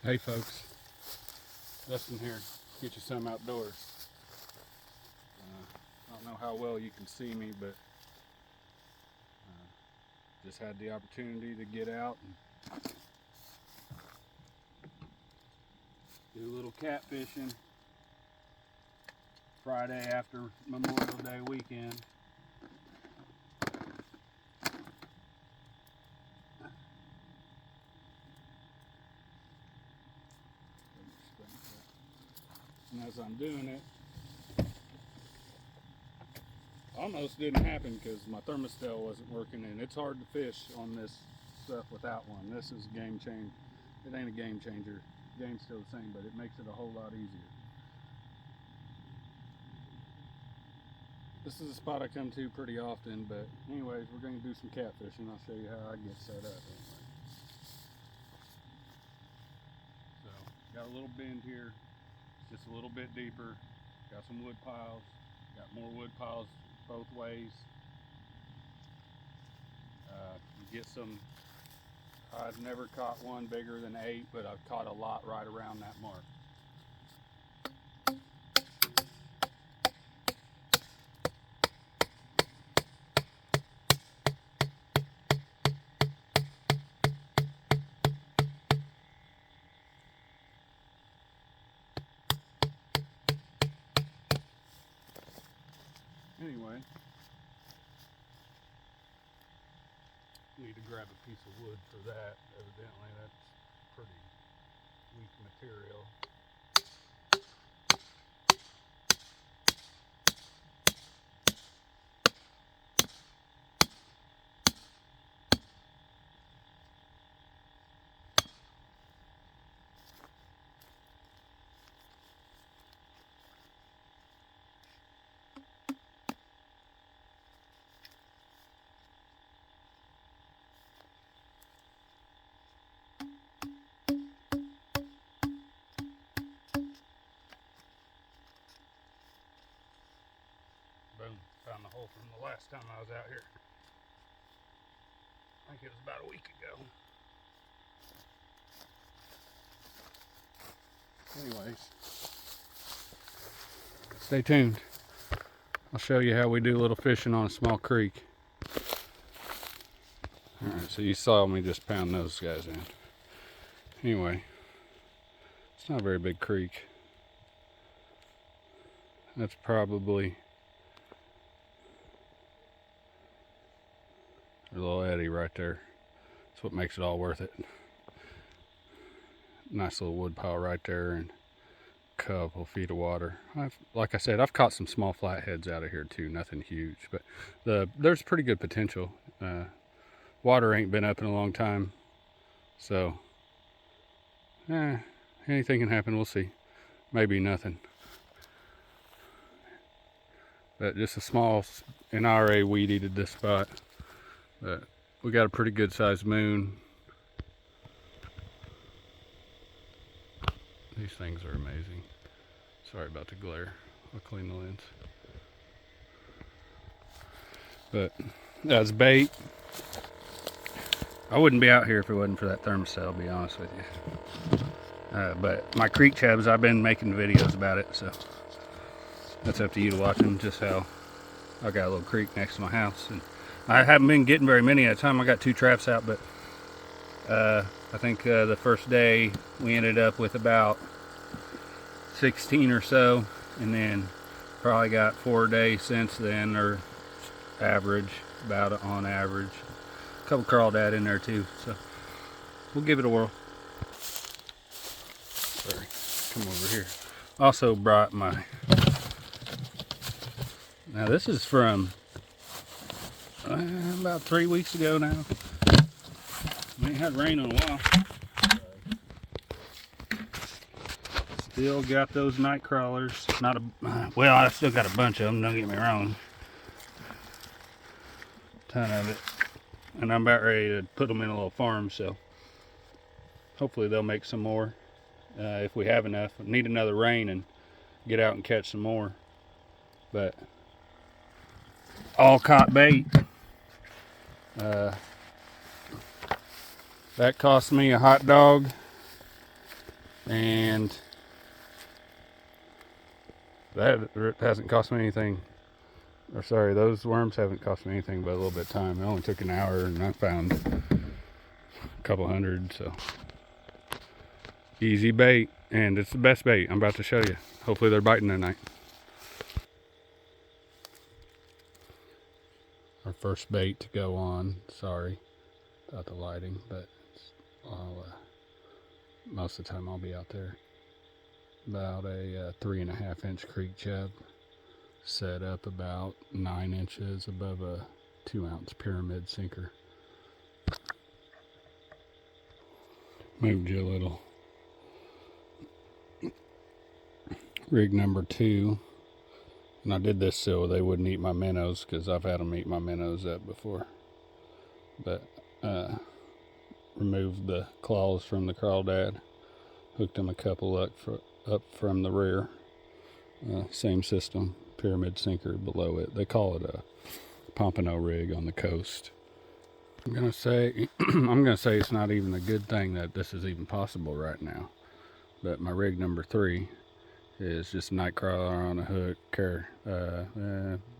Hey folks, Dustin here, get you some outdoors. I don't know how well you can see me, but just had the opportunity to get out and do a little catfishing Friday after Memorial Day weekend. And as I'm doing it, almost didn't happen because my thermostat wasn't working, and it's hard to fish on this stuff without one. This is a game changer. It ain't a game changer. The game's still the same, but it makes it a whole lot easier. This is a spot I come to pretty often, but anyways, we're going to do some catfishing. I'll show you how I get set up anyway. So, got a little bend here. It's just a little bit deeper. Got some wood piles. Got more wood piles both ways. You get some, I've never caught one bigger than 8, but I've caught a lot right around that mark. Anyway, need to grab a piece of wood for that. Evidently that's pretty weak material. Boom, found the hole from the last time I was out here. I think it was about a week ago. Anyways, stay tuned. I'll show you how we do a little fishing on a small creek. Alright, so you saw me just pound those guys in. Anyway, it's not a very big creek. That's probably a little eddy right there. That's what makes it all worth it. Nice little wood pile right there and a couple feet of water. Like I said, I've caught some small flatheads out of here too, nothing huge, but there's pretty good potential. Water ain't been up in a long time, so anything can happen. We'll see. Maybe nothing. But just a small NRA weed eated this spot. But we got a pretty good sized moon. These things are amazing. Sorry about the glare. I'll clean the lens. But that's bait. I wouldn't be out here if it wasn't for that thermostat, I'll be honest with you. But my creek chabs, I've been making videos about it, so that's up to you to watch them. Just how I got a little creek next to my house, and I haven't been getting very many at a time. I got 2 traps out, but I think the first day we ended up with about 16 or so, and then probably got 4 days since then, or average, about on average. A couple crawdad in there too, so we'll give it a whirl. Sorry, come over here. Also brought my, now this is from about 3 weeks ago now. We ain't had rain in a while. Still got those night crawlers. Not a, well, I still got a bunch of them, don't get me wrong. Ton of it. And I'm about ready to put them in a little farm, so hopefully they'll make some more if we have enough. We need another rain and get out and catch some more. But all caught bait. That cost me a hot dog And that hasn't cost me anything. Or sorry, those worms haven't cost me anything but a little bit of time. It only took an hour and I found a couple hundred, so easy bait, and it's the best bait. I'm about to show you. Hopefully they're biting tonight. Our first bait to go on. Sorry about the lighting, but most of the time I'll be out there. About a 3.5 inch creek chub, set up about 9 inches above a 2 ounce pyramid sinker. Moved you a little. Rig number 2, and I did this so they wouldn't eat my minnows, because I've had them eat my minnows up before. But removed the claws from the crawdad, hooked them a couple up from the rear. Same system, pyramid sinker below it. They call it a pompano rig on the coast. I'm gonna say it's not even a good thing that this is even possible right now. But my rig number 3 is just a night crawler on a hook,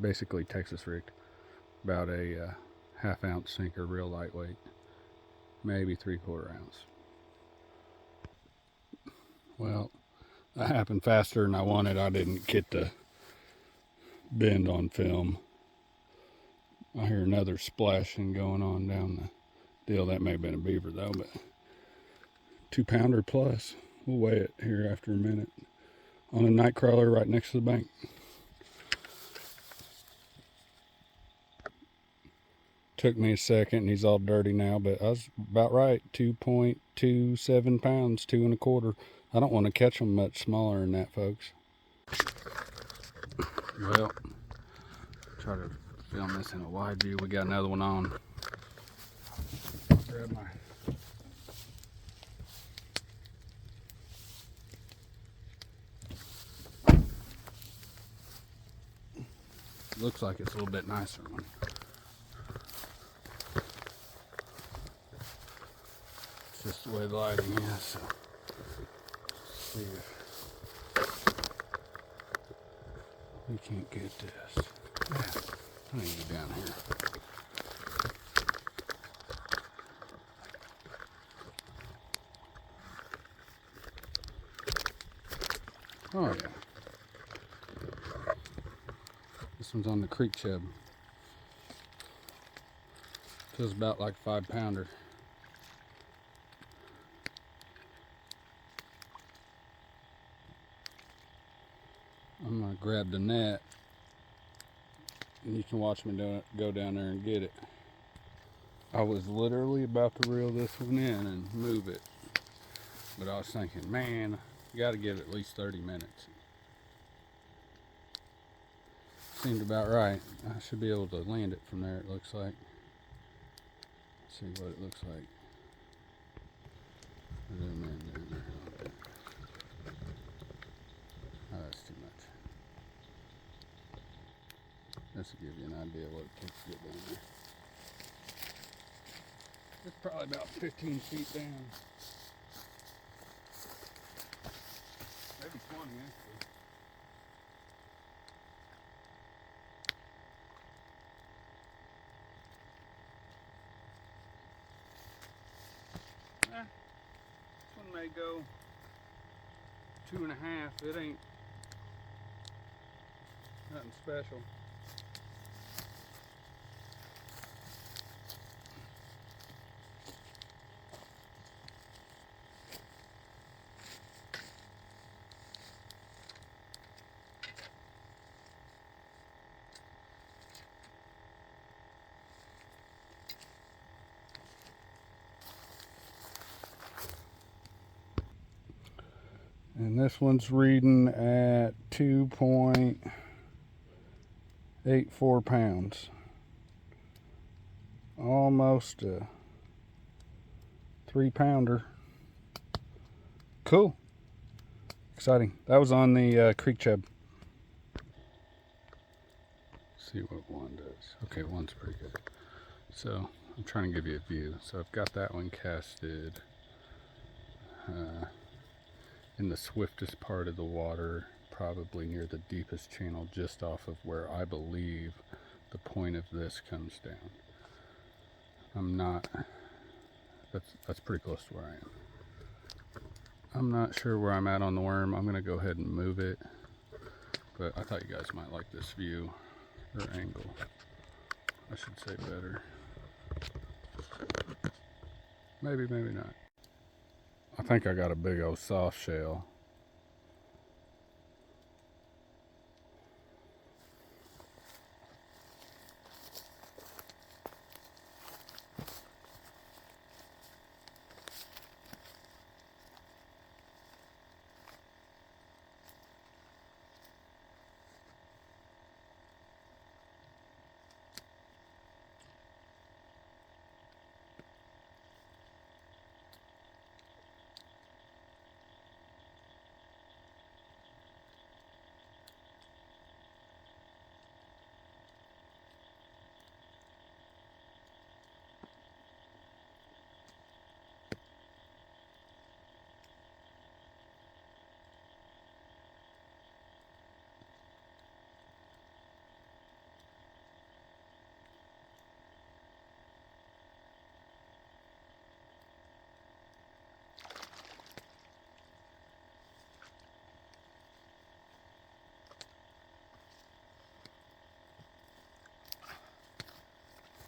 basically Texas rigged. About a 1/2 ounce sinker, real lightweight, maybe 3/4 ounce. Well, that happened faster than I wanted. I didn't get the bend on film. I hear another splashing going on down the deal. That may have been a beaver though, but 2-pounder plus. We'll weigh it here after a minute. On a night crawler right next to the bank. Took me a second, and he's all dirty now, but I was about right. 2.27 pounds, 2 1/4. I don't want to catch them much smaller than that, folks. Well, try to film this in a wide view. We got another one on. Grab my looks like it's a little bit nicer one. It's just the way the lighting is, so let's see if we can't get this. Yeah, I need to get down here. Oh yeah. This one's on the creek chub. Feels about like a 5-pounder. I'm gonna grab the net, and you can watch me go down there and get it. I was literally about to reel this one in and move it, but I was thinking, man, you got to give it at least 30 minutes. Seemed about right. I should be able to land it from there, it looks like. Let's see what it looks like. Zoom in there. Oh, that's too much. This will give you an idea what it takes to get down there. It's probably about 15 feet down. Maybe 20 actually. This one may go 2.5. It ain't nothing special. And this one's reading at 2.84 pounds. Almost a 3-pounder. Cool. Exciting. That was on the creek chub. See what one does. Okay, one's pretty good. So I'm trying to give you a view. So I've got that one casted in the swiftest part of the water, probably near the deepest channel, just off of where I believe the point of this comes down. I'm not, that's pretty close to where I am. I'm not sure where I'm at on the worm. I'm gonna go ahead and move it, but I thought you guys might like this view, or angle, I should say better. Maybe, maybe not. I think I got a big old soft shell.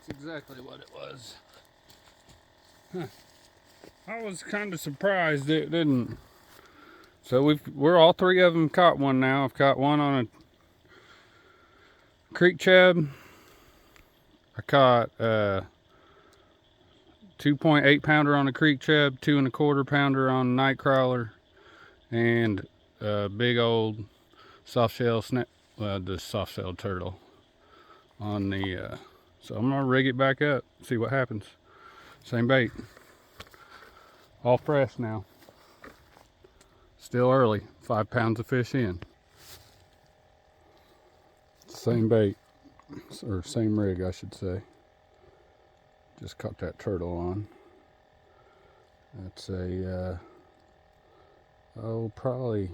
That's exactly what it was. Huh. I was kind of surprised it didn't. So we're all three of them caught one now. I've caught one on a creek chub. I caught 2.8 pounder on a creek chub, 2 1/4 pounder on a night crawler, and a big old soft shell snap, the soft shell turtle on the. So I'm gonna rig it back up, see what happens. Same bait, all fresh now. Still early, 5 pounds of fish in. Same bait, or same rig, I should say. Just caught that turtle on. That's a, probably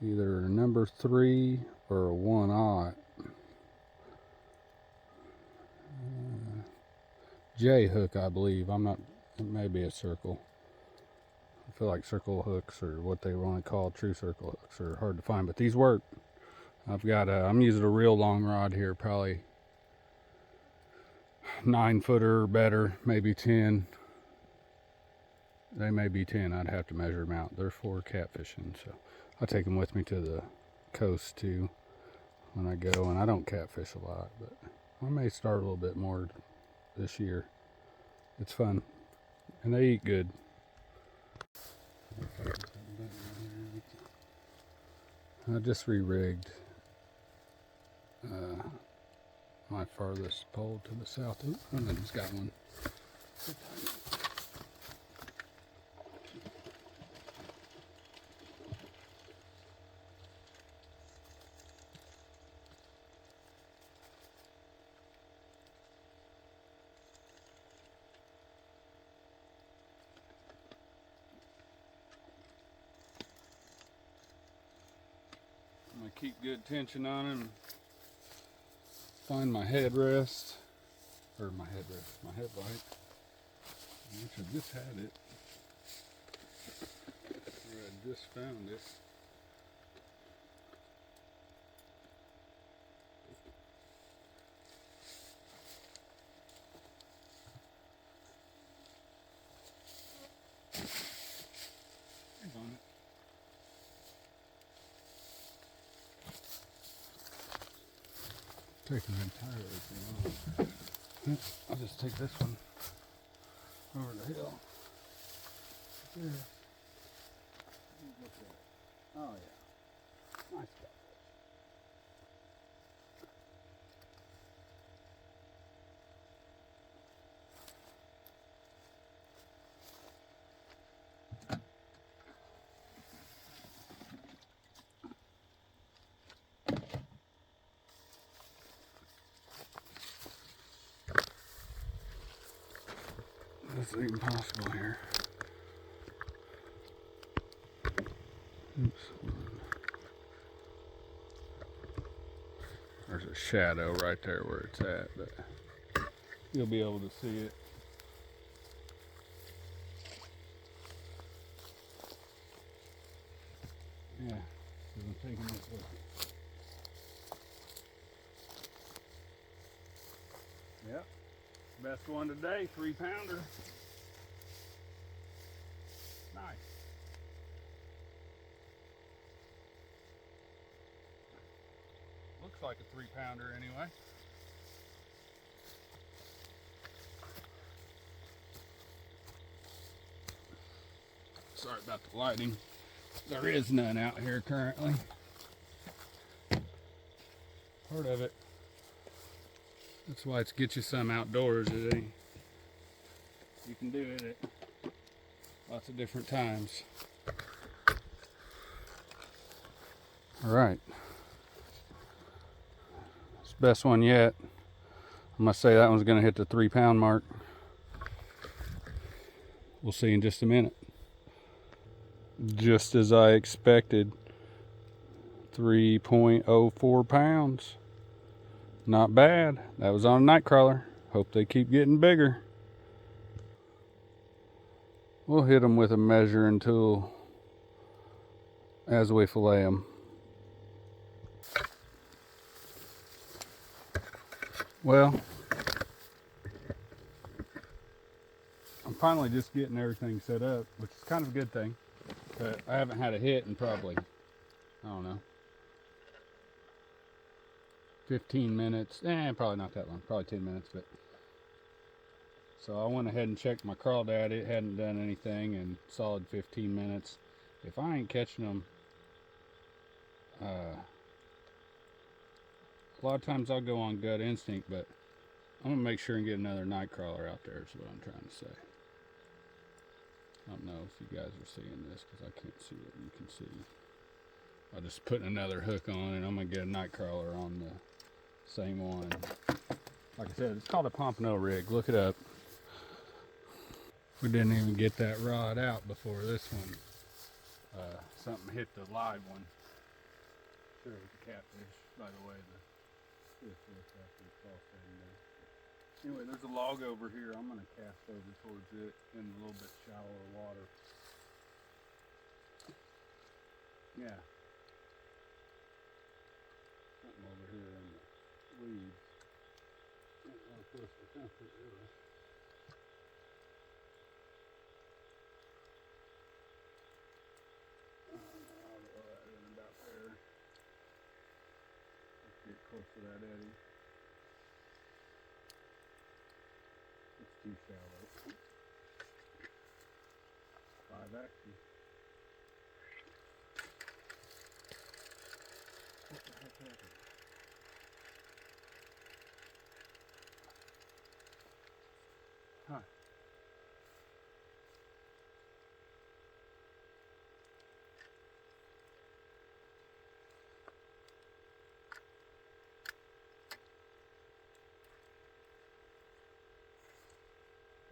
either a number 3 or a 1/0. J hook, I believe. I'm not, it may be a circle. I feel like circle hooks, or what they want to call true circle hooks, are hard to find, but these work. I've got I'm using a real long rod here, probably 9 footer or better, maybe 10. They may be 10, I'd have to measure them out. They're for catfishing, so I take them with me to the coast too when I go, and I don't catfish a lot, but I may start a little bit more this year. It's fun, and they eat good. I just re-rigged my farthest pole to the south. Ooh, I just got one. I'm gonna keep good tension on him. Find my headrest, or my headlight. Which I just had it. Or I just found it. On it. Taking entirely too long. I'll just take this one over the hill. There. Oh yeah, nice catfish. This is even possible here. Oops. There's a shadow right there where it's at, but you'll be able to see it. Yeah, I'm taking this with me. Yep, best one today, 3-pounder. Nice. Looks like a 3-pounder anyway. Sorry about the lighting. There is none out here currently. Part of it. That's why it's get you some outdoors today. You can do it at lots of different times. All right. It's the best one yet. I must say that one's gonna hit the 3-pound mark. We'll see in just a minute. Just as I expected, 3.04 pounds. Not bad. That was on a night crawler. Hope they keep getting bigger. We'll hit them with a measuring tool as we fillet them. Well, I'm finally just getting everything set up, which is kind of a good thing. But I haven't had a hit in probably, I don't know, 15 minutes. Probably not that long, probably 10 minutes. But so I went ahead and checked my crawdad. It hadn't done anything in solid 15 minutes. If I ain't catching them, a lot of times I'll go on gut instinct, but I'm gonna make sure and get another night crawler out there is what I'm trying to say. I don't know if you guys are seeing this because I can't see what you can see. I'll just put another hook on and I'm gonna get a night crawler on the same one. Like I said, it's called a pompano rig. Look it up. We didn't even get that rod out before this one. Something hit the live one. Sure, it was a catfish, by the way. This after it's all said and done. Anyway, there's a log over here. I'm going to cast over towards it in a little bit shallower water. Yeah. Something over here in the weeds. Not real close to the concrete, really. I'll go right in about there. Let's get close to that eddy. It's too shallow. 5 action. What the heck happened? Huh.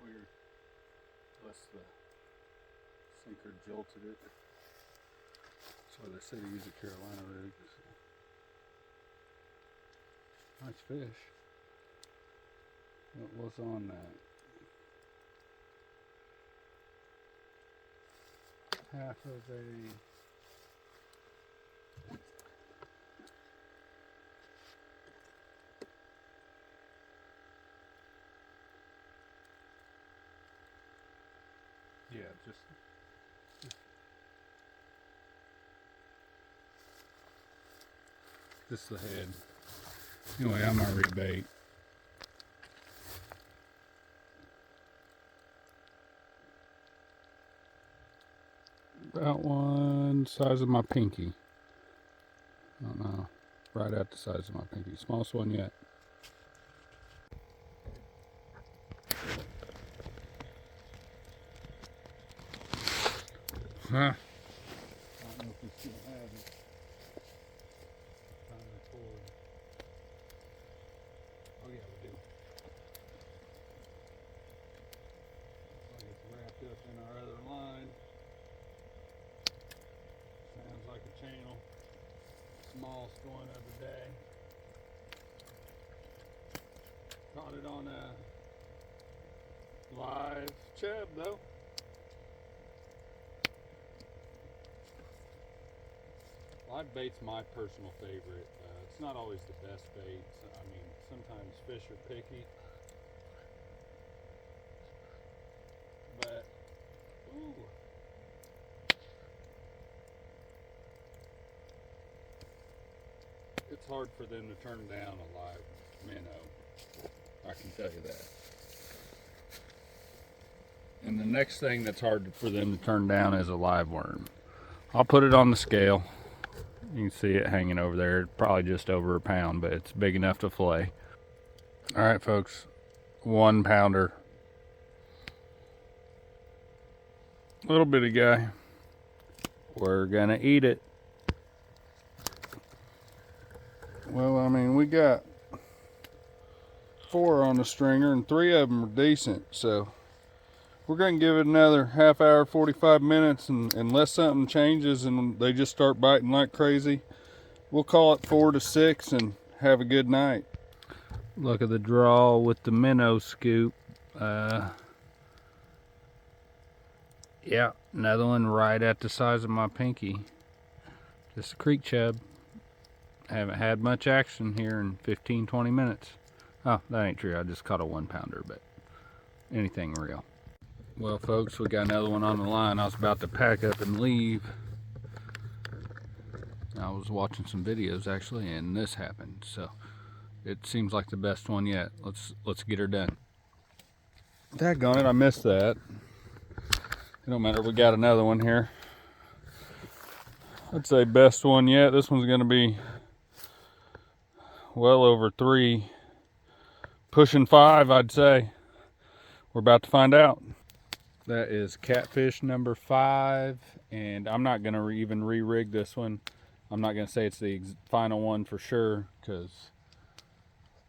Weird. Unless the sinker jolted it. That's why they say to use a Carolina rig. Nice fish. What was on that? Half of a yeah, just the head. Anyway, I'm gonna rebait. About one size of my pinky. I don't know. Right at the size of my pinky. Smallest one yet. Huh? I don't know if we still have it. Trying to record. Oh yeah, we do. Looks like it's wrapped up in our other line. Sounds smallest one of the day. Caught it on a live chub though. Live bait's my personal favorite. It's not always the best bait. I mean, sometimes fish are picky. But, ooh. It's hard for them to turn down a live minnow. I can tell you that. And the next thing that's hard for them to turn down is a live worm. I'll put it on the scale. You can see it hanging over there. Probably just over a pound, but it's big enough to fillet. All right, folks. 1 pounder. Little bitty guy. We're gonna eat it. Well, I mean, we got 4 on the stringer and 3 of them are decent, so we're gonna give it another half hour, 45 minutes, and unless something changes and they just start biting like crazy, we'll call it 4 to 6 and have a good night. Look at the draw with the minnow scoop. Yeah, another one right at the size of my pinky. Just a creek chub. Haven't had much action here in 15-20 minutes. Oh, that ain't true. I just caught a 1 pounder, but anything real. Well, folks, we got another one on the line. I was about to pack up and leave. I was watching some videos actually, and this happened. So it seems like the best one yet. Let's get her done. Daggone it, I missed that. It don't matter, we got another one here. I'd say best one yet. This one's gonna be well over 3, pushing 5, I'd say. We're about to find out. That is catfish number 5, and I'm not gonna even re-rig this one. I'm not gonna say it's the final one for sure, because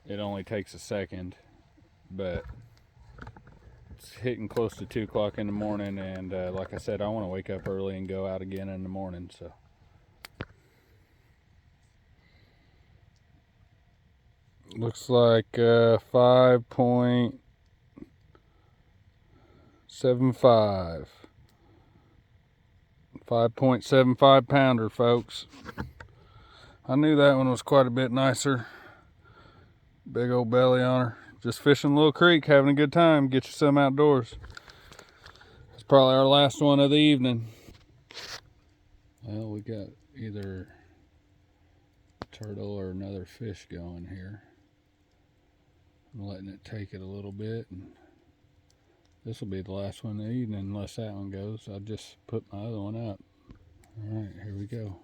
it only takes a second, but it's hitting close to 2 o'clock in the morning, and like I said, I want to wake up early and go out again in the morning. So looks like 5.75 pounder, folks. I knew that one was quite a bit nicer. Big old belly on her. Just fishing Little Creek, having a good time. Get you some outdoors. It's probably our last one of the evening. Well, we got either a turtle or another fish going here. I'm letting it take it a little bit, and this will be the last one of the evening unless that one goes. I'll just put my other one up. All right, here we go.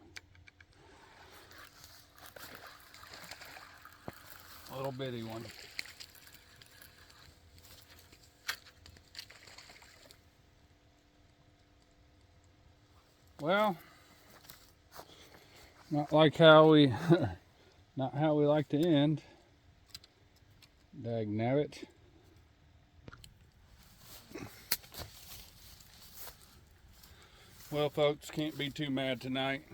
A little bitty one. Well, not like how we, not how we like to end. Dag nabbit. Well, folks, can't be too mad tonight.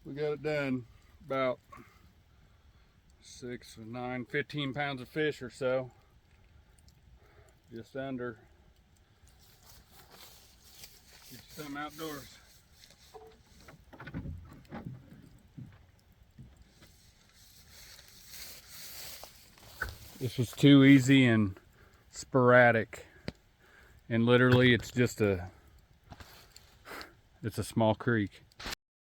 We got it done. About 6 or 9, 15 pounds of fish or so. Just under. Get you some outdoors. This was too easy and sporadic. And literally it's a small creek.